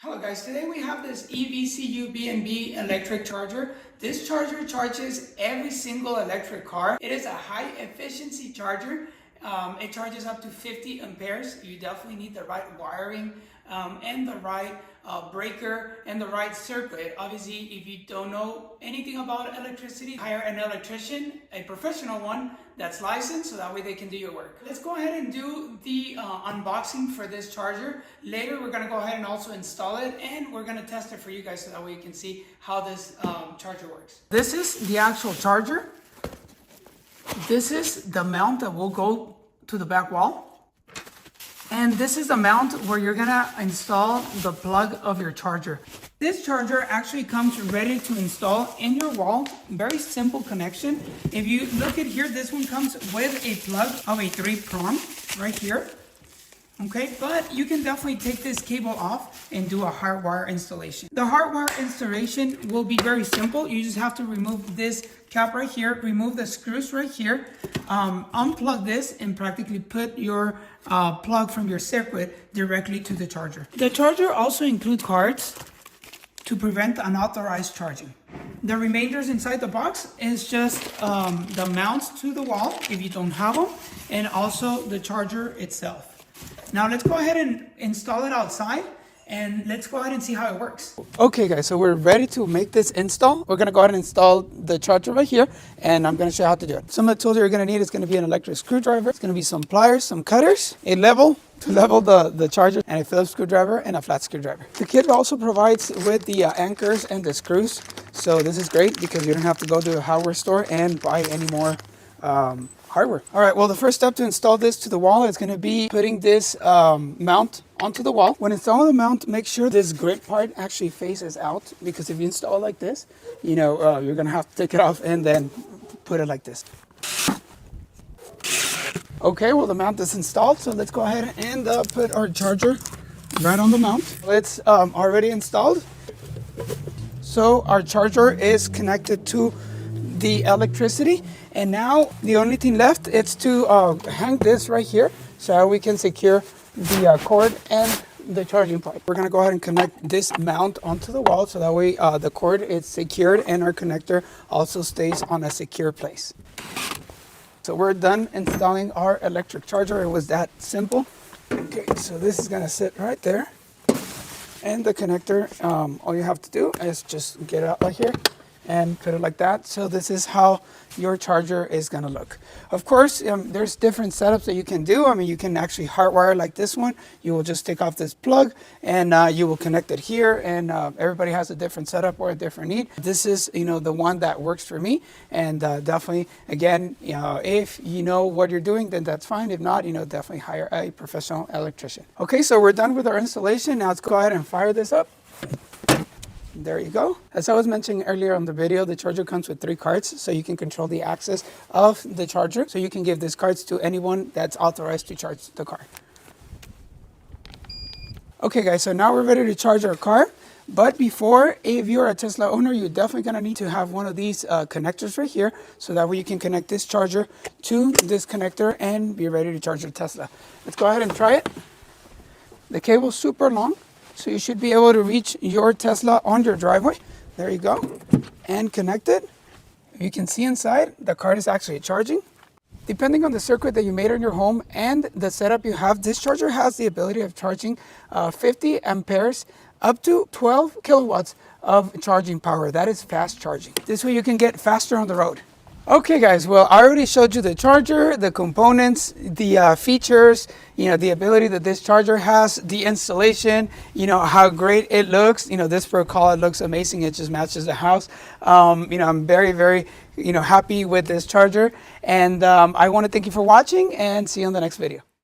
Hello guys, today we have this EVCUBNB electric charger. This charger charges every single electric car. It is a high efficiency charger. It charges up to 50 amperes. You definitely need the right wiring and the right breaker and the right circuit. Obviously, if you don't know anything about electricity, hire an electrician, a professional one that's licensed, so that way they can do your work. Let's go ahead and do the unboxing for this charger. Later, we're gonna go ahead and also install it, and we're gonna test it for you guys so that way you can see how this charger works. This is the actual charger. This is the mount that will go to the back wall. And this is the mount where you're gonna install the plug of your charger. This charger actually comes ready to install in your wall. Very simple connection. If you look at here, this one comes with a plug of a 3-prong right here. Okay, but you can definitely take this cable off and do a hardwire installation. The hardwire installation will be very simple. You just have to remove this cap right here, remove the screws right here, unplug this, and practically put your plug from your circuit directly to the charger. The charger also includes cards to prevent unauthorized charging. The remainders inside the box is just the mounts to the wall if you don't have them, and also the charger itself. Now let's go ahead and install it outside, and let's go ahead and see how it works. Okay guys, so we're ready to make this install. We're gonna go ahead and install the charger right here, and I'm gonna show you how to do it. Some of the tools you're gonna need is gonna be an electric screwdriver. It's gonna be some pliers, some cutters, a level to level the charger, and a Phillips screwdriver and a flat screwdriver. The kit also provides with the anchors and the screws. So this is great because you don't have to go to a hardware store and buy any more hardware. All right, well, the first step to install this to the wall is going to be putting this mount onto the wall. When installing the mount, make sure this grid part actually faces out, because if you install it like this, you know, you're going to have to take it off and then put it like this. Okay, well, the mount is installed, so let's go ahead and put our charger right on the mount. It's already installed. So our charger is connected to the electricity, and now the only thing left is to hang this right here so we can secure the cord and the charging pipe. We're going to go ahead and connect this mount onto the wall so that way the cord is secured and our connector also stays on a secure place. So we're done installing our electric charger. It was that simple. Okay, so this is going to sit right there, and the connector, all you have to do is just get it out right here and put it like that. So this is how your charger is going to look. Of course, there's different setups that you can do. I mean, you can actually hardwire like this one. You will just take off this plug and you will connect it here, and everybody has a different setup or a different need. This is, you know, the one that works for me, and definitely, again, you know, if you know what you're doing, then that's fine. If not, you know, definitely hire a professional electrician. Okay, so we're done with our installation. Now let's go ahead and fire this up. There you go. As I was mentioning earlier on the video, the charger comes with 3 cards, so you can control the access of the charger. So you can give these cards to anyone that's authorized to charge the car. Okay guys, so now we're ready to charge our car. But before, if you're a Tesla owner, you're definitely going to need to have one of these connectors right here, so that way you can connect this charger to this connector and be ready to charge your Tesla. Let's go ahead and try it. The cable's super long, so you should be able to reach your Tesla on your driveway. There you go. And connect it. You can see inside, the card is actually charging. Depending on the circuit that you made in your home and the setup you have, this charger has the ability of charging 50 amperes up to 12 kilowatts of charging power. That is fast charging. This way you can get faster on the road. Okay guys, well, I already showed you the charger, the components, the features, you know, the ability that this charger has, the installation, you know, how great it looks. You know, this for a call, it looks amazing. It just matches the house. You know, I'm very, very, you know, happy with this charger, and I want to thank you for watching, and see you on the next video.